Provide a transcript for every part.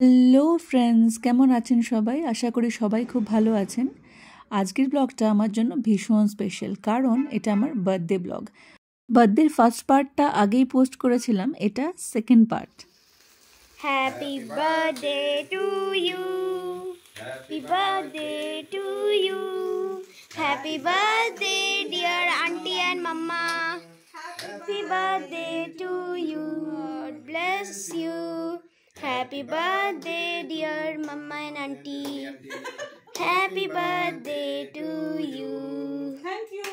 Hello friends, কেমন আছেন সবাই? আশা করি সবাই খুব ভালো আছেন। আজকের ব্লগটা আমার জন্য ভীষণ স্পেশাল, কারণ এটা আমার বার্থডে ব্লগ। বার্থডের ফার্স্ট পার্টটা আগেই পোস্ট করেছিলাম, এটা second part. Happy birthday to you, happy birthday to you, happy birthday dear aunty and mamma, happy birthday to you, God bless you, happy birthday dear mamma and aunty, happy birthday to you. Thank you.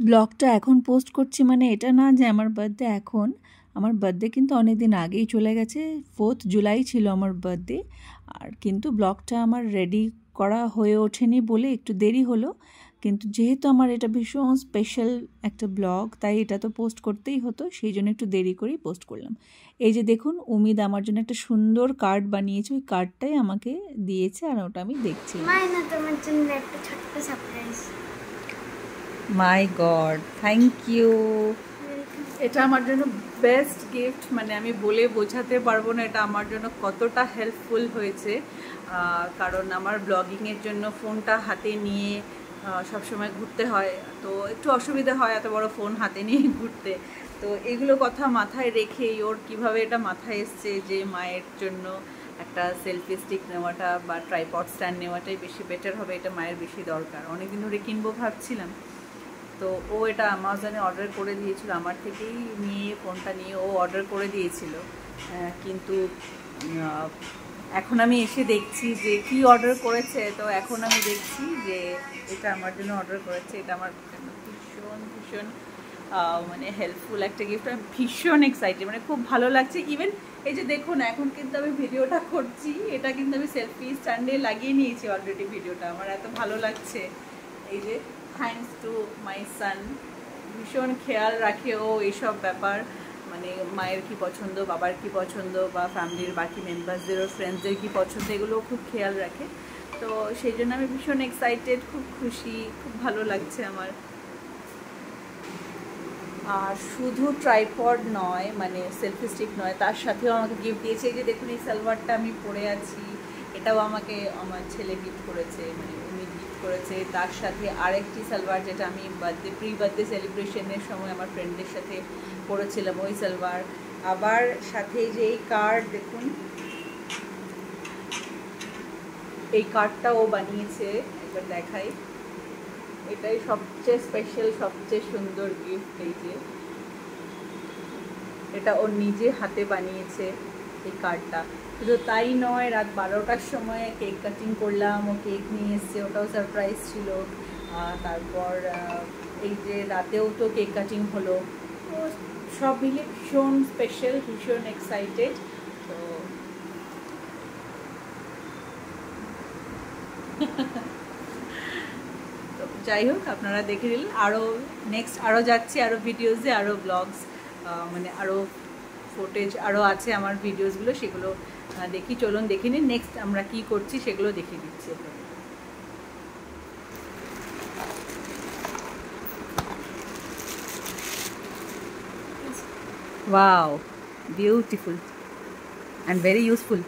ব্লগটা এখন post করছি মানে এটা না যে আমার birthday এখন, আমার বার্থডে কিন্তু অনেক দিন আগেই চলে গেছে। 4th জুলাই ছিল আমার বার্থডে, আর কিন্তু ব্লগটা আমার রেডি করা হয়ে ওঠেনি বলে একটু দেরি হলো। কিন্তু যেহেতু আমার এটা ভীষণ স্পেশাল একটা ব্লগ, তাই এটা তো পোস্ট করতেই হতো, সেই জন্য একটু দেরি করেই পোস্ট করলাম। এই যে দেখুন, উমিদ আমার জন্য একটা সুন্দর কার্ড বানিয়েছে, ওই কার্ডটাই আমাকে দিয়েছে আর ওটা আমি দেখছি। মাইনা তোমার জন্য একটা ছোট্ট surprise. My God, thank you. এটা আমার জন্য বেস্ট গিফট, মানে আমি বলে বোঝাতে পারবো না এটা আমার জন্য কতটা হেল্পফুল হয়েছে। কারণ আমার ব্লগিংয়ের জন্য ফোনটা হাতে নিয়ে সবসময় ঘুরতে হয়, তো একটু অসুবিধা হয় এত বড় ফোন হাতে নিয়ে ঘুরতে। তো এগুলো কথা মাথায় রেখেই ওর কিভাবে এটা মাথায় এসছে যে মায়ের জন্য একটা সেলফি স্টিক নেওয়াটা বা ট্রাইপড স্ট্যান্ড নেওয়াটাই বেশি বেটার হবে, এটা মায়ের বেশি দরকার। অনেকদিন ধরে কিনবো ভাবছিলাম, তো ও এটা অ্যামাজনে অর্ডার করে দিয়েছিল, আমার থেকেই নিয়ে ফোনটা নিয়ে ও অর্ডার করে দিয়েছিল। কিন্তু এখন আমি এসে দেখছি যে কি অর্ডার করেছে, তো এখন আমি দেখছি যে এটা আমার জন্য অর্ডার করেছে। এটা আমার জন্য ভীষণ ভীষণ মানে হেল্পফুল একটা গিফট। আমি ভীষণ এক্সাইটেড, মানে খুব ভালো লাগছে। ইভেন এই যে দেখুন, এখন কিন্তু আমি ভিডিওটা করছি, এটা কিন্তু আমি সেলফি স্ট্যান্ডে লাগিয়ে নিয়েছি অলরেডি। ভিডিওটা আমার এত ভালো লাগছে। এই যে থ্যাঙ্কস টু মাই সান, ভীষণ খেয়াল রাখে ও এইসব ব্যাপার, মানে মায়ের কি পছন্দ, বাবার কি পছন্দ, বা ফ্যামিলির বাকি মেম্বারসদেরও ফ্রেন্ডসদের কি পছন্দ, এগুলো খুব খেয়াল রাখে। তো সেই জন্য আমি ভীষণ এক্সাইটেড, খুব খুশি, খুব ভালো লাগছে আমার। আর শুধু ট্রাইপড নয়, মানে সেলফি স্টিক নয়, তার সাথেও আমাকে গিফট দিয়েছে। এই যে দেখুন, এই সালোয়ারটা আমি পরে আছি, এটাও আমাকে আমার ছেলে গিফট করেছে, মানে উনি গিফট করেছে। তার সাথে আরেকটি সালোয়ার, যেটা আমি প্রি বার্থডে সেলিব্রেশনের সময় আমার ফ্রেন্ডদের সাথে পরেছিলাম, ওই সালোয়ার। আবার সাথে যে এই কার্ড দেখুন, এই কার্ডটা ও বানিয়েছে, একবার দেখাই। এটাই সবচেয়ে স্পেশাল, সবচেয়ে সুন্দর গিফট। এই যে এটা ও নিজে হাতে বানিয়েছে এই কার্ডটা। শুধু তাই নয়, রাত 12টার সময় কেক কাটিং করলাম, ও কেক নিয়ে এসছে, ওটাও সারপ্রাইজ ছিল। তারপর এই যে রাতেও তো কেক কাটিং হলো। তো সব মিলে ভীষণ স্পেশাল, ভীষণ এক্সাইটেড। তো তো যাই হোক, আপনারা দেখে নিলেন। আরও নেক্সট আরও যাচ্ছি, আরও ভিডিওসে, আরও ব্লগস, মানে আরও ফুটেজ আরও আছে আমার ভিডিওসগুলো, সেগুলো দেখি, চলুন দেখে নিন। নেক্সট আমরা কি করছি সেগুলো দেখিয়ে দিচ্ছি। Wow, beautiful and very useful,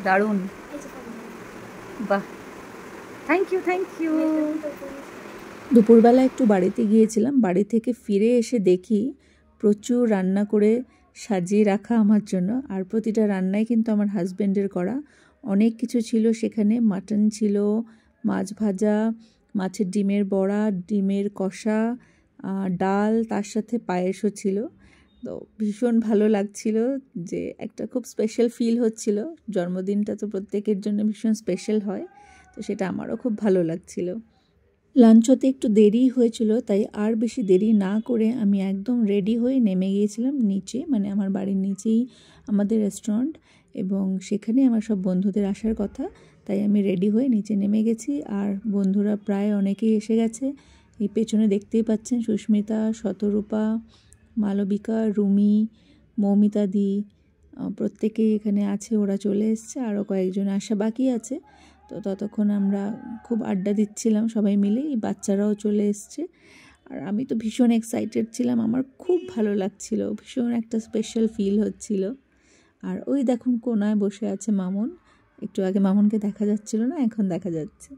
দারুণ, বাহ, থ্যাংক ইউ, থ্যাংক ইউ। দুপুরবেলা একটু বাড়িতে গিয়েছিলাম, বাড়ি থেকে ফিরে এসে দেখি প্রচুর রান্না করে সাজিয়ে রাখা আমার জন্য। আর প্রতিটা রান্নাই কিন্তু আমার হাজব্যান্ডের করা। অনেক কিছু ছিল সেখানে, মাটন ছিল, মাছ ভাজা, মাছের ডিমের বড়া, ডিমের কষা, ডাল, তার সাথে পায়েসও ছিল। তো ভীষণ ভালো লাগছিল, যে একটা খুব স্পেশাল ফিল হচ্ছিল। জন্মদিনটা তো প্রত্যেকের জন্য ভীষণ স্পেশাল হয়, তো সেটা আমারও খুব ভালো লাগছিল। লাঞ্চ হতে একটু দেরি হয়েছিল, তাই আর বেশি দেরি না করে আমি একদম রেডি হয়ে নেমে গিয়েছিলাম নিচে, মানে আমার বাড়ির নিচেই আমাদের রেস্টুরেন্ট, এবং সেখানে আমার সব বন্ধুদের আসার কথা, তাই আমি রেডি হয়ে নিচে নেমে গেছি। আর বন্ধুরা প্রায় অনেকেই এসে গেছে। এই পেছনে দেখতেই পাচ্ছেন সুস্মিতা, শতরূপা, মালবিকা, রুমি, মৌমিতাদি, প্রত্যেকেই এখানে আছে, ওরা চলে এসছে। আরও কয়েকজন আসা বাকি আছে। তো ততক্ষণ আমরা খুব আড্ডা দিচ্ছিলাম সবাই মিলে, এই বাচ্চারাও চলে এসছে। আর আমি তো ভীষণ এক্সাইটেড ছিলাম, আমার খুব ভালো লাগছিল, ভীষণ একটা স্পেশাল ফিল হচ্ছিল। আর ওই দেখুন কোনায় বসে আছে মামুন, একটু আগে মামুনকে দেখা যাচ্ছিল না, এখন দেখা যাচ্ছে।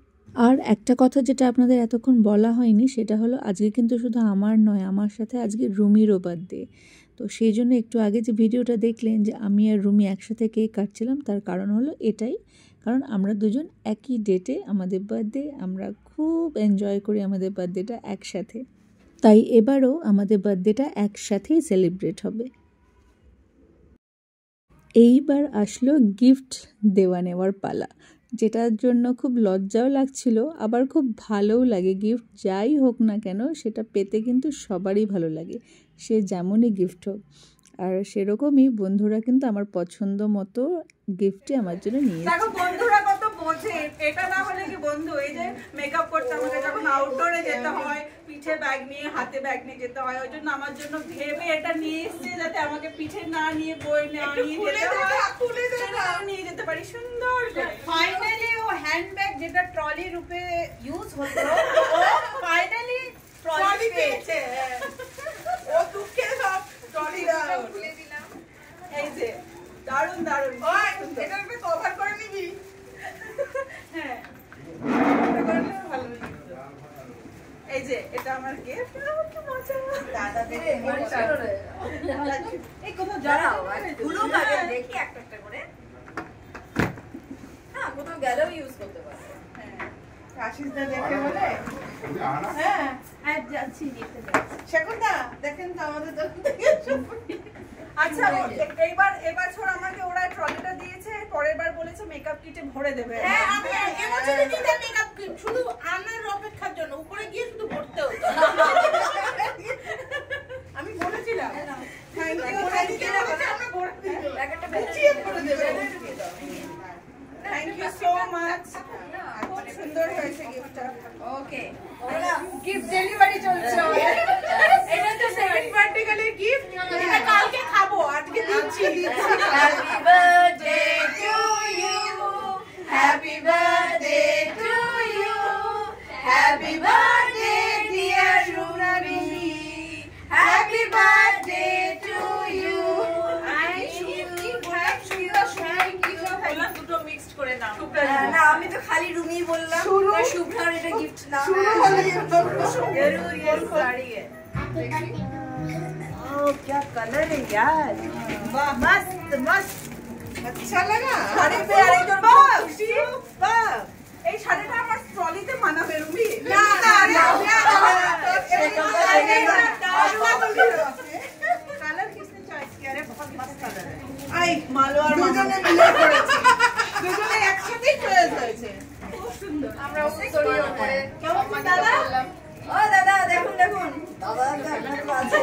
আর একটা কথা যেটা আপনাদের এতক্ষণ বলা হয়নি সেটা হলো আজকে কিন্তু শুধু আমার নয়, আমার সাথে আজকে রুমিরও বার্থডে। তো সেই জন্য একটু আগে যে ভিডিওটা দেখলেন যে আমি আর রুমি একসাথে কেক কাটছিলাম, তার কারণ হলো এটাই, কারণ আমরা দুজন একই ডেটে আমাদের বার্থডে, আমরা খুব এনজয় করি আমাদের বার্থডেটা একসাথে, তাই এবারও আমাদের বার্থডেটা একসাথেই সেলিব্রেট হবে। এইবার আসলো গিফট দেওয়া নেওয়ার পালা, যেটার জন্য খুব লজ্জাও লাগছিল, আবার খুব ভালোও লাগে। গিফট যাই হোক না কেন সেটা পেতে কিন্তু সবারই ভালো লাগে, সে যেমনই গিফট হোক। আর সেরকমই বন্ধুরা কিন্তু আমার পছন্দ মতো গিফটই আমার জন্য নিয়ে দেখো বন্ধুরা কত বোঝে, এটা না হলে কি বন্ধু, এই যে মেকআপ করতে আমাকে যখন আউটডোরে যেতে হয়, পিঠে ব্যাগ নিয়ে হাতে ব্যাগ নিয়ে যেতে হয়, ওই জন্য আমার জন্য ভেবে এটা নিয়ে এসছে যাতে আমাকে পিঠে না নিয়ে বই না নিয়ে যেতে হয়, সেটা নিয়ে যেতে পারি সুন্দর করে। ফাইনালি ও হ্যান্ডব্যাগ যেটা ট্রলি রূপে ইউজ হতো, ও ফাইনালি ট্রলি পেয়েছে। ও দুঃখে সব ট্রলি খুলে দিলাম। এই যে দারুন দারুন, এটা একটু কভার করে নিবি। হ্যাঁ ভালো। এই যে এটা আমার গিফট, কি মজা। দাদা দেখে এই কোথাও যাও ধুলো লাগে দেখি একটা একটা করে, হ্যাঁ কোথাও গেলেও ইউজ করতে পারবে। হ্যাঁ আশিসদা দেখে বলে, হ্যাঁ আজ যাচ্ছি দেখতে যাচ্ছি। সেকন্দা দেখেন তো আমাদের দোকান থেকে। আচ্ছা এবার ছোট আমাকে ওরা ট্রলিটা দিয়েছে, পরের বার বলেছে মেকআপ কিটে ভরে দেবে। হ্যাঁ আমি এবছরে দিতে মেকআপ কিট শুধু আনার অপেক্ষার জন্য, উপরে গিয়ে শুধু ভরতে হতো। আমি বলেছিলাম থ্যাংক ইউ, আমরা ভরে দিব, একটা বেচিয়ে ভরে দেবে। থ্যাংক ইউ সো মাচ, খুব সুন্দর হয়েছে গিফটটা। ওকে গিফট ডেলিভারি চলছে আমাদের। এটা তো সেকেন্ড বার্থডে গেলে গিফট, এটা কালকে খাবো, আজকে দিচ্ছি। Happy birthday to you, happy birthday to you, happy birthday dear Rumi, happy birthday to you. দুটো মিক্সড করে নাও। না আমি তো খালি রুমি বললাম, শুভ্রার এটা গিফট না, শুরু হলো जरूर ये साड़ी है। ओह क्या कलर है यार, वाह मस्त मस्त, अच्छा लगा। শাড়ি पे আর এই খুশি, বাহ এই শাড়িটা আমার ট্রলিতে মানাবে রুমি। না না कलर किसने चॉइस किया रे, बहुत मस्त कलर है। आई মালওয়ার দুজনে মিলে করেছি, দুজনে একসাথে চয়েস হয়েছে, খুব সুন্দর। আমরা উত্তরীয় করে কেমন দাদা, ও দাদা দেখুন দেখুন, দাদা আপনার আছে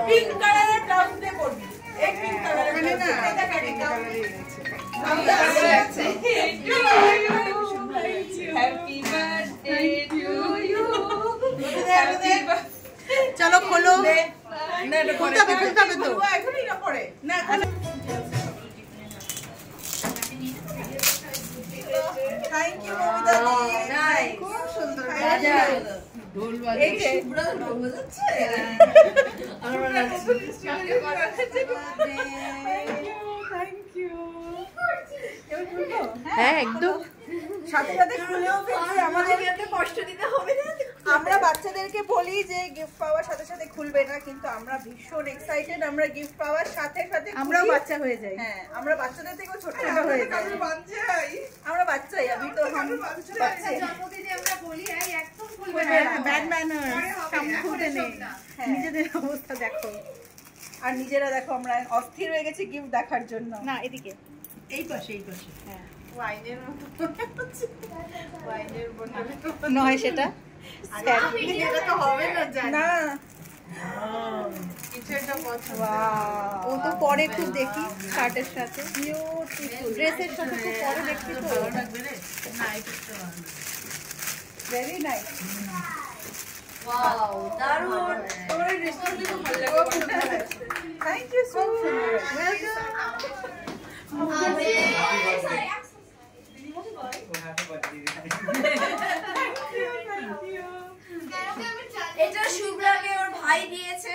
পিঙ্ক কালারের ব্লাউজ দিয়ে পরবি, এক পিঙ্ক কালারের ব্লাউজ, এটা কাটি কালারই আছে। হ্যাপি বার্থডে টু ইউ, চলো খোলো। না এটা খুলতে হবে তো, এখনই না পরে না। Thank you Mamita di, nice, খুব সুন্দর রাজা ঢোল বাজে, এই যে পুরো ঢোল বাজাচ্ছে। আমরা নাচছি, থ্যাংক ইউ। হ্যাঁ একদম সাথে সাথে খুলেও ফেলছি, আমাদেরকে এত কষ্ট দিতে হবে না। আমরা বাচ্চাদেরকে বলি যে গিফট পাওয়ার সাথে সাথে খুলবে না, কিন্তু আমরা ভীষণ এক্সাইটেড, আমরা গিফট পাওয়ার সাথে সাথে আমরাও বাচ্চা হয়ে যাই। হ্যাঁ আমরা বাচ্চাদের থেকেও ছোট হয়ে যাই, আমরা বাচ্চাই। আমি তো জন্মদিনে আমরা বলি একদম খুলবে না, ব্যাড ম্যানার্স, সামনে খুলতে নেই। নিজেদের অবস্থা দেখো, আর নিজেরা দেখো আমরা অস্থির হয়ে গেছি গিফট দেখার জন্য। না এদিকে এই পাশে হ্যাঁ ওয়াইনের মতো, ওয়াইনের বোতল নয় সেটা, এটা তো হবে না জানি না। কিছুটা পছন্দ, ও তো পরে খুব দেখি শার্টের সাথে, বিউটিফুল ড্রেসের সাথে খুব পরে দেখি তো ভালো লাগবে রে। না এটা তো ভালো, ভেরি নাইস, ওয়াও দারুণ। তোমার ড্রেসটা তো ভালো লাগে, thank you so much, welcome. এটা শুভ্রাকে ওর ভাই দিয়েছে,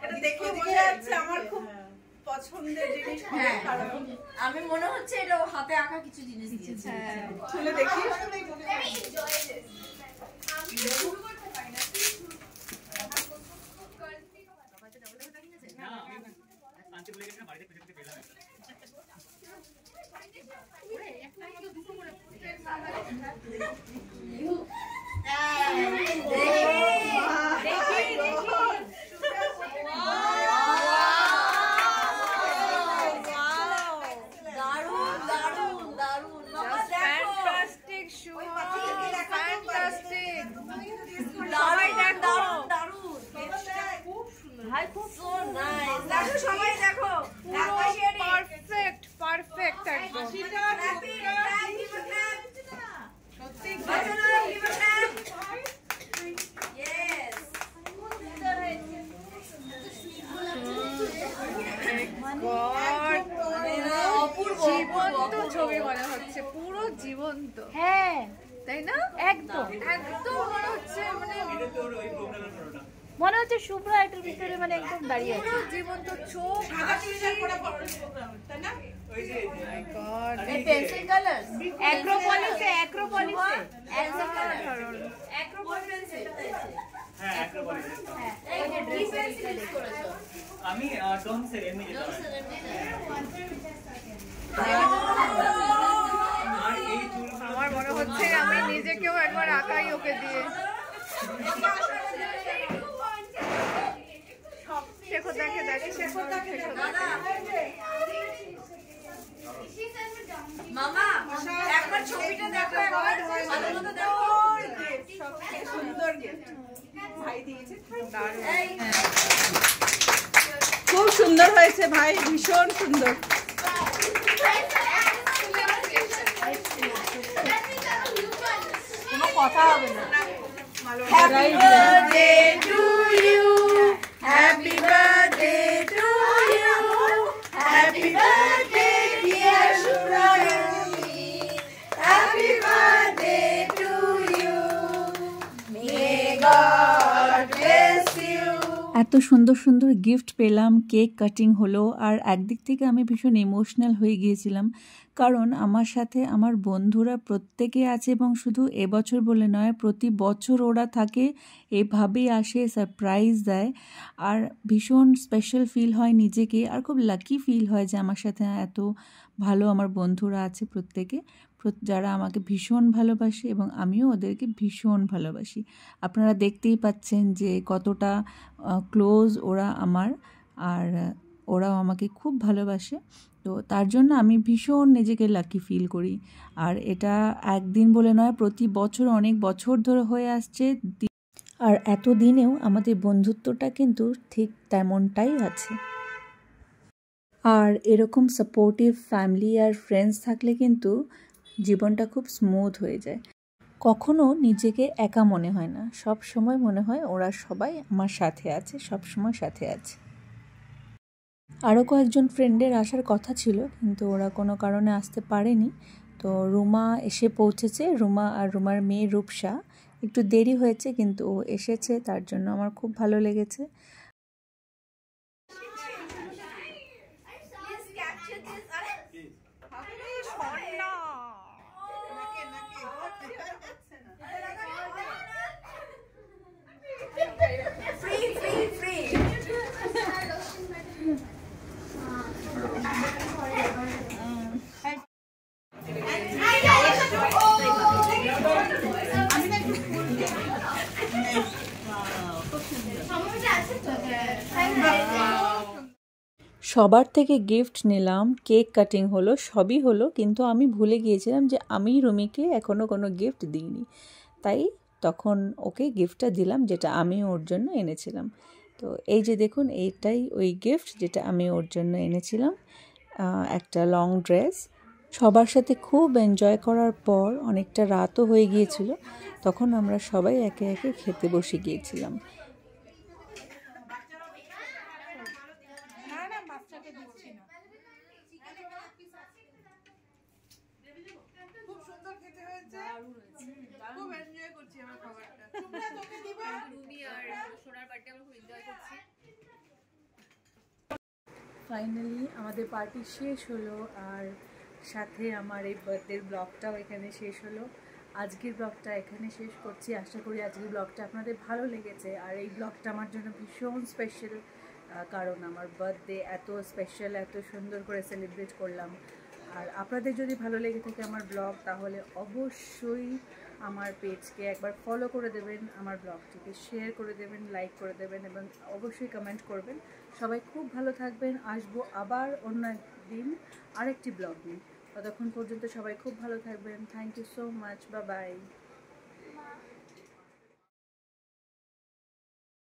এটা দেখে বোঝা যাচ্ছে আমার খুব পছন্দের জিনিস। হ্যাঁ আমি মনে হচ্ছে এটা ও হাতে আঁকা কিছু জিনিস দিয়েছে। খুলে দেখি। জীবন্ত ছবি মনে হচ্ছে, পুরো জীবন্ত। হ্যাঁ তাই না? একদম একদম মনে হচ্ছে, মনে হচ্ছে শুভ্র এটার ভিতরে মানে একদম দাঁড়িয়ে আছে। জীবন্ত চোখ, পেন্সিল কালার অ্যাক্রোপলিসে অ্যাক্রোপলিসে আমি ডোমসের এমনি যেটা হয়। আমার মনে হচ্ছে আমি নিজেকেও একবার আঁকাই ওকে দিয়ে। শেখো দেখে দেখে শেখো দেখে মামা একবার ছবিটা দেখো, একবার ভালো মতো দেখো। সুন্দর গিফট ভাই দিয়েছে। খুব সুন্দর হয়েছে ভাই, ভীষণ সুন্দর। কোনো কথা হবে না। Happy birthday to you, happy birthday to you, happy birthday dear Shurayami, happy birthday to you, may God bless you. এত সুন্দর সুন্দর গিফট পেলাম, কেক কাটিং হলো, আর একদিক থেকে আমি ভীষণ ইমোশনাল হয়ে গিয়েছিলাম, কারণ আমার সাথে আমার বন্ধুরা প্রত্যেকে আছে এবং শুধু এবছর বলে নয়, প্রতি বছর ওরা থাকে, এভাবেই আসে, সারপ্রাইজ দেয়, আর ভীষণ স্পেশাল ফিল হয় নিজেকে, আর খুব লাকি ফিল হয় যে আমার সাথে এত ভালো আমার বন্ধুরা আছে প্রত্যেকে, যারা আমাকে ভীষণ ভালোবাসে এবং আমিও ওদেরকে ভীষণ ভালোবাসি। আপনারা দেখতেই পাচ্ছেন যে কতটা ক্লোজ ওরা আমার, আর ওরাও আমাকে খুব ভালোবাসে। তো তার জন্য আমি ভীষণ নিজেকে লাকি ফিল করি, আর এটা একদিন বলে নয়, প্রতি বছর অনেক বছর ধরে হয়ে আসছে, আর এতদিনেও আমাদের বন্ধুত্বটা কিন্তু ঠিক তেমনটাই আছে। আর এরকম সাপোর্টিভ ফ্যামিলি আর ফ্রেন্ডস থাকলে কিন্তু জীবনটা খুব স্মুথ হয়ে যায়, কখনো নিজেকে একা মনে হয় না, সব সময় মনে হয় ওরা সবাই আমার সাথে আছে, সব সময় সাথে আছে। আরও কয়েকজন ফ্রেন্ডের আসার কথা ছিল, কিন্তু ওরা কোনো কারণে আসতে পারেনি। তো রুমা এসে পৌঁছেছে, রুমা আর রুমার মেয়ে রূপসা, একটু দেরি হয়েছে কিন্তু ও এসেছে, তার জন্য আমার খুব ভালো লেগেছে। সবার থেকে গিফট নিলাম, কেক কাটিং হলো, সবই হলো, কিন্তু আমি ভুলে গিয়েছিলাম যে আমি রুমিকে এখনও কোনো গিফট দিইনি, তাই তখন ওকে গিফটটা দিলাম যেটা আমি ওর জন্য এনেছিলাম। তো এই যে দেখুন, এইটাই ওই গিফট যেটা আমি ওর জন্য এনেছিলাম, একটা লং ড্রেস। সবার সাথে খুব এনজয় করার পর অনেকটা রাতও হয়ে গিয়েছিল, তখন আমরা সবাই একে একে খেতে বসে গিয়েছিলাম। ফাইনালি আমাদের পার্টি শেষ হলো, আর সাথে আমার এই বার্থডের ব্লগটাও এখানে শেষ হলো। আজকের ব্লগটা এখানে শেষ করছি। আশা করি আজকের ব্লগটা আপনাদের ভালো লেগেছে। আর এই ব্লগটা আমার জন্য ভীষণ স্পেশাল, কারণ আমার বার্থডে এত স্পেশাল, এত সুন্দর করে সেলিব্রেট করলাম। আর আপনাদের যদি ভালো লেগে থাকে আমার ব্লগ, তাহলে অবশ্যই আমার পেজকে একবার ফলো করে দেবেন, আমার ব্লগটিকে শেয়ার করে দেবেন, লাইক করে দেবেন এবং অবশ্যই কমেন্ট করবেন। সবাই খুব ভালো থাকবেন। আসবো আবার অন্য একদিন আরেকটি ব্লগ নিয়ে। ততক্ষণ পর্যন্ত সবাই খুব ভালো থাকবেন। Thank you so much, bye by.